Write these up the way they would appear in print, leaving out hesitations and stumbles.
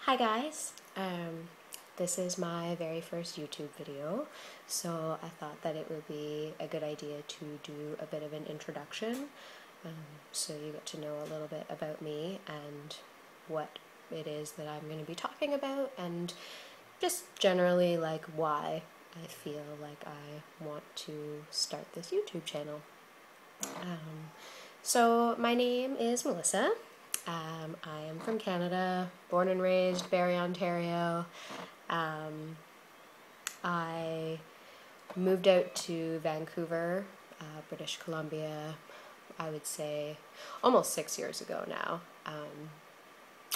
Hi guys, this is my very first YouTube video, so I thought that it would be a good idea to do a bit of an introduction, so you get to know a little bit about me and what it is that I'm going to be talking about, and just generally like why I feel like I want to start this YouTube channel. So my name is Melissa. I am from Canada, born and raised Barrie, Ontario. I moved out to Vancouver, British Columbia, I would say almost 6 years ago now.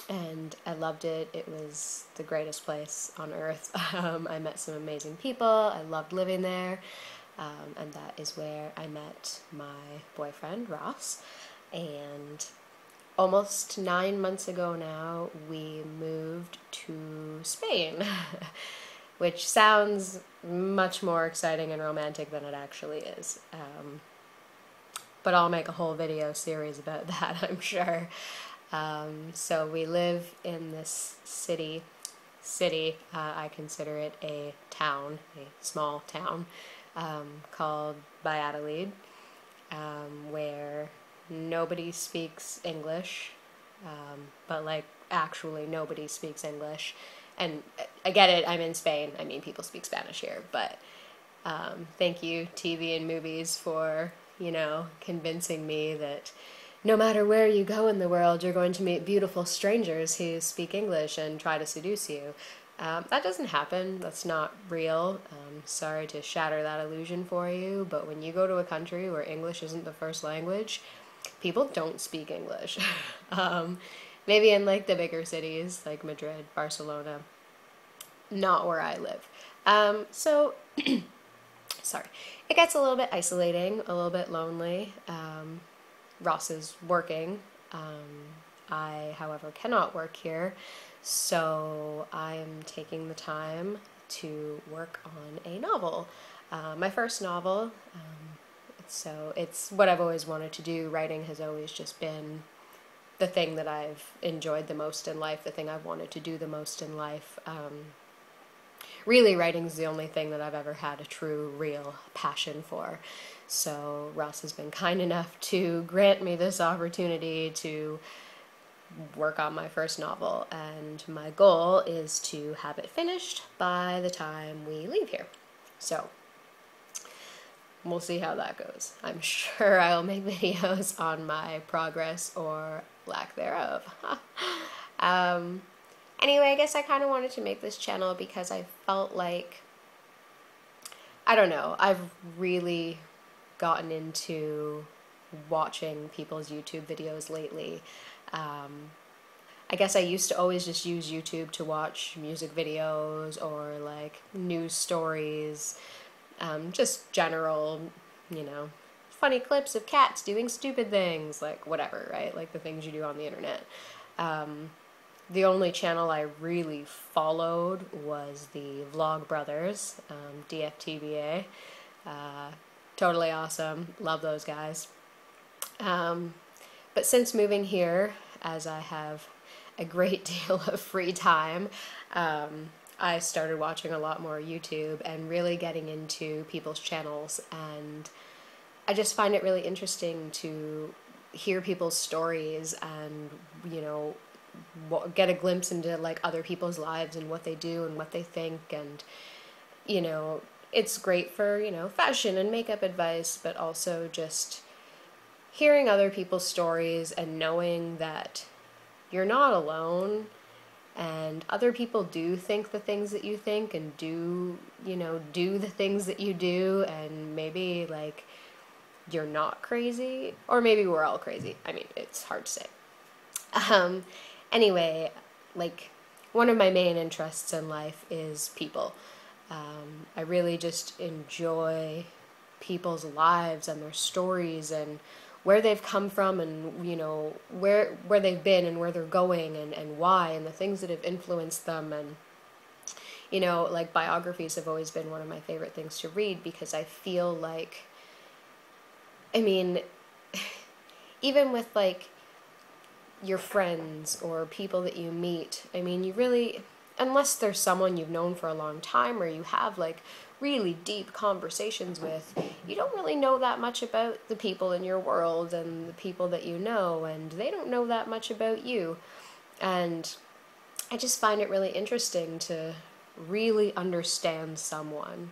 And I loved it. It was the greatest place on earth. I met some amazing people. I loved living there. And that is where I met my boyfriend, Ross. And almost 9 months ago now, we moved to Spain, which sounds much more exciting and romantic than it actually is. But I'll make a whole video series about that, I'm sure. So we live in this city, I consider it a town, a small town, called Valladolid, where nobody speaks English, but like actually nobody speaks English. And I get it, I'm in Spain, I mean people speak Spanish here, but thank you TV and movies for, convincing me that no matter where you go in the world, you're going to meet beautiful strangers who speak English and try to seduce you. That doesn't happen. That's not real. Sorry to shatter that illusion for you, but when you go to a country where English isn't the first language, people don't speak English. Maybe in like the bigger cities like Madrid, Barcelona, not where I live. So, sorry. It gets a little bit isolating, a little bit lonely. Ross is working. I, however, cannot work here, so I am taking the time to work on a novel. My first novel, so it's what I've always wanted to do. Writing has always just been the thing that I've enjoyed the most in life, the thing I've wanted to do the most in life. Really, writing is the only thing that I've ever had a true, real passion for. So Ross has been kind enough to grant me this opportunity to work on my first novel, and my goal is to have it finished by the time we leave here. So we'll see how that goes. I'm sure I'll make videos on my progress or lack thereof. Anyway, I guess I kind of wanted to make this channel because I felt like, I don't know, I've really gotten into watching people's YouTube videos lately. I guess I used to always just use YouTube to watch music videos or like news stories, just general, funny clips of cats doing stupid things, like whatever, right? Like the things you do on the internet. The only channel I really followed was the Vlogbrothers, DFTBA. Totally awesome. Love those guys. But since moving here, as I have a great deal of free time, I started watching a lot more YouTube and really getting into people's channels, and I just find it really interesting to hear people's stories and, get a glimpse into like other people's lives and what they do and what they think, and, it's great for, fashion and makeup advice, but also just hearing other people's stories and knowing that you're not alone, and other people do think the things that you think and do the things that you do, and maybe like you're not crazy, or maybe we're all crazy. I mean, it's hard to say. Anyway, like one of my main interests in life is people. I really just enjoy people's lives and their stories and where they've come from, and where they've been and where they're going, and why, and the things that have influenced them. And like biographies have always been one of my favorite things to read, because I feel like, I mean, even with like your friends or people that you meet, I mean, you really, unless there's someone you've known for a long time or you have like really deep conversations with, you don't really know that much about the people in your world and the people that you know, and they don't know that much about you. And I just find it really interesting to really understand someone.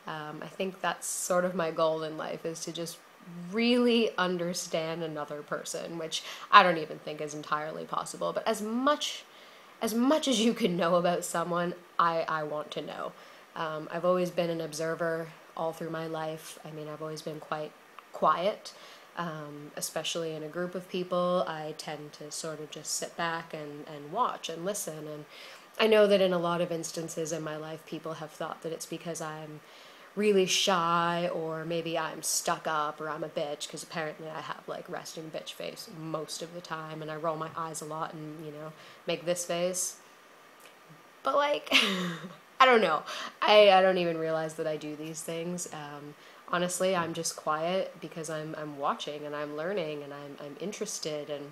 I think that's sort of my goal in life, is to just really understand another person, which I don't even think is entirely possible. But as much as you can know about someone, I want to know. I've always been an observer all through my life. I mean, I've always been quite quiet, especially in a group of people. I tend to sort of just sit back and watch and listen. And I know that in a lot of instances in my life, people have thought that it's because I'm really shy, or maybe I'm stuck up, or I'm a bitch, because apparently I have like resting bitch face most of the time, and I roll my eyes a lot and, make this face. But like, I don't know. I don't even realize that I do these things. Honestly, I'm just quiet because I'm watching and I'm learning and I'm interested. And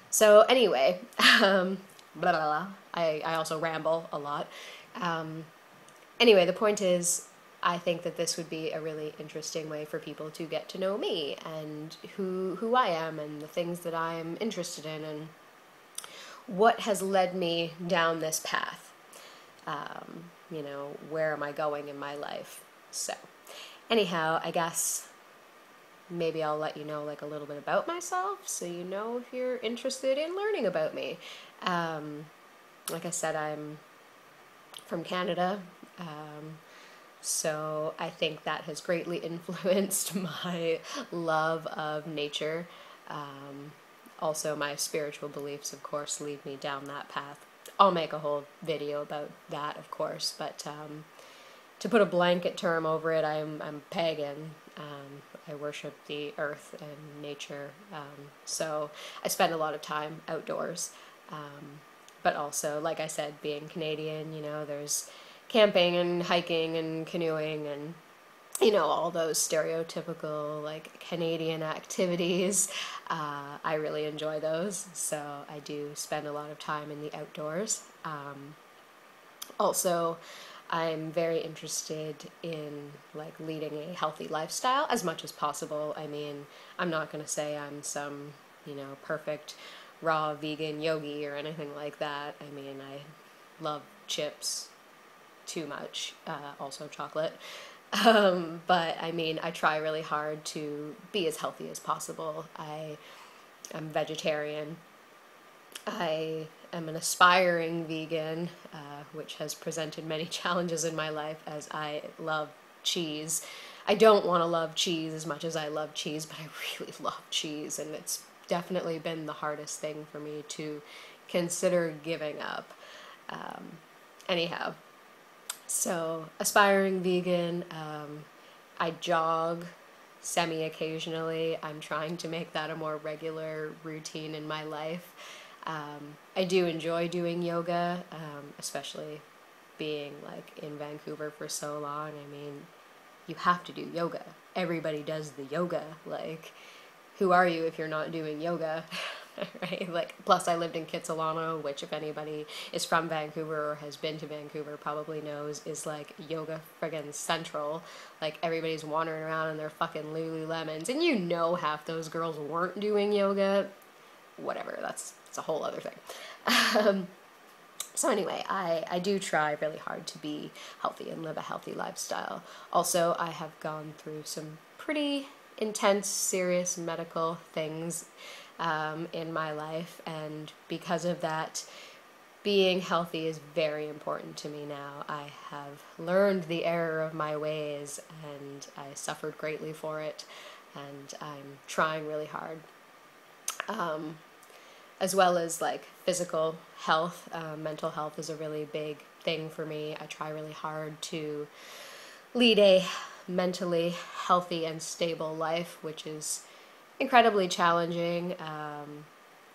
so anyway, blah, blah, blah. I also ramble a lot. Anyway, the point is, I think that this would be a really interesting way for people to get to know me and who I am and the things that I'm interested in and what has led me down this path. Where am I going in my life? So, anyhow, I guess maybe I'll let you know like a little bit about myself, so you know if you're interested in learning about me. Like I said, I'm from Canada, so I think that has greatly influenced my love of nature. Also, my spiritual beliefs, of course, lead me down that path. I'll make a whole video about that, of course, but to put a blanket term over it, I'm pagan. I worship the earth and nature, so I spend a lot of time outdoors. But also, like I said, being Canadian, there's camping and hiking and canoeing and all those stereotypical like Canadian activities. I really enjoy those, so I do spend a lot of time in the outdoors. Also, I'm very interested in like leading a healthy lifestyle as much as possible. I mean, I'm not going to say I'm some, perfect raw vegan yogi or anything like that. I mean, I love chips too much, also chocolate. But I mean, I try really hard to be as healthy as possible. I'm vegetarian. I am an aspiring vegan, which has presented many challenges in my life as I love cheese. I don't want to love cheese as much as I love cheese, but I really love cheese, and it's definitely been the hardest thing for me to consider giving up. Anyhow, so aspiring vegan, I jog semi-occasionally. I'm trying to make that a more regular routine in my life. I do enjoy doing yoga, especially being like in Vancouver for so long. I mean, you have to do yoga. Everybody does the yoga. Like, who are you if you're not doing yoga? Right? Like, plus I lived in Kitsilano, which if anybody is from Vancouver or has been to Vancouver probably knows is like yoga friggin' central. Like, everybody's wandering around in their fucking Lululemons, and half those girls weren't doing yoga. Whatever, that's a whole other thing. So anyway, I do try really hard to be healthy and live a healthy lifestyle. Also, I have gone through some pretty intense, serious medical things in my life, and because of that, being healthy is very important to me now. I have learned the error of my ways, and I suffered greatly for it, and I'm trying really hard. As well as like physical health, mental health is a really big thing for me. I try really hard to lead a mentally healthy and stable life, which is incredibly challenging.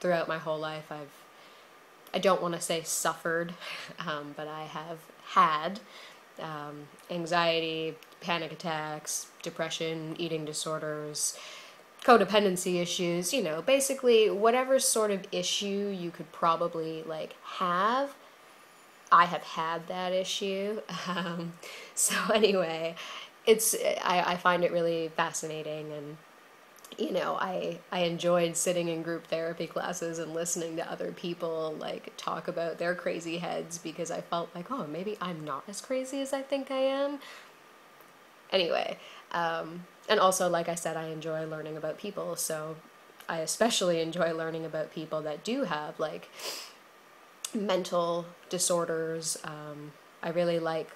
Throughout my whole life, I don't want to say suffered, but I have had anxiety, panic attacks, depression, eating disorders, codependency issues, you know, basically whatever sort of issue you could probably like have, I have had that issue. So anyway, I find it really fascinating, and you know, I enjoyed sitting in group therapy classes and listening to other people like talk about their crazy heads, because I felt like, oh, maybe I'm not as crazy as I think I am. Anyway, and also, like I said, I enjoy learning about people, so I especially enjoy learning about people that do have like mental disorders. I really like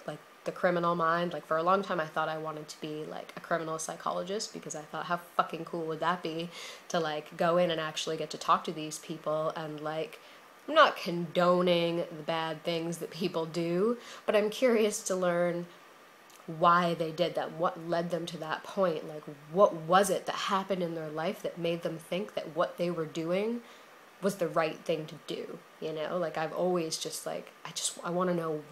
the criminal mind. Like for a long time I thought I wanted to be like a criminal psychologist, because I thought, how fucking cool would that be to like go in and actually get to talk to these people, and like, I'm not condoning the bad things that people do, but I'm curious to learn why they did that, what led them to that point, like what was it that happened in their life that made them think that what they were doing was the right thing to do, you know? Like I've always just like, I want to know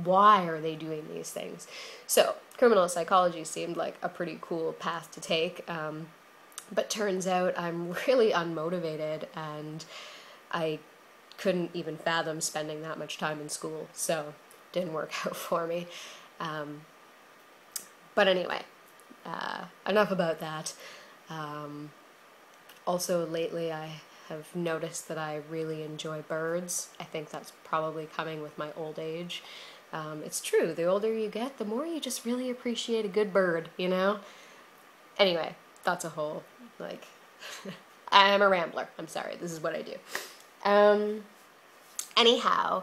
why are they doing these things? So criminal psychology seemed like a pretty cool path to take, but turns out I'm really unmotivated, and I couldn't even fathom spending that much time in school, so didn't work out for me. But anyway, enough about that. Also lately I have noticed that I really enjoy birds. I think that's probably coming with my old age. It's true, the older you get, the more you just really appreciate a good bird, you know? Anyway, that's a whole, like, I'm a rambler. I'm sorry, this is what I do. Anyhow,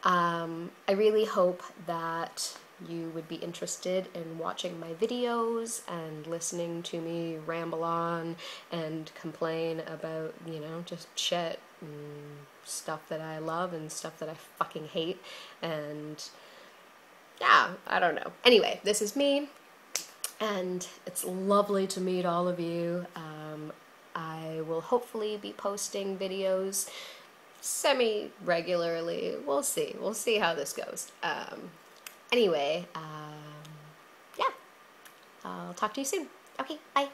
I really hope that you would be interested in watching my videos and listening to me ramble on and complain about, you know, just shit and stuff that I love and stuff that I fucking hate. And yeah, I don't know. Anyway, this is me, and it's lovely to meet all of you. I will hopefully be posting videos semi-regularly. We'll see how this goes. Anyway, yeah, I'll talk to you soon. Okay, bye.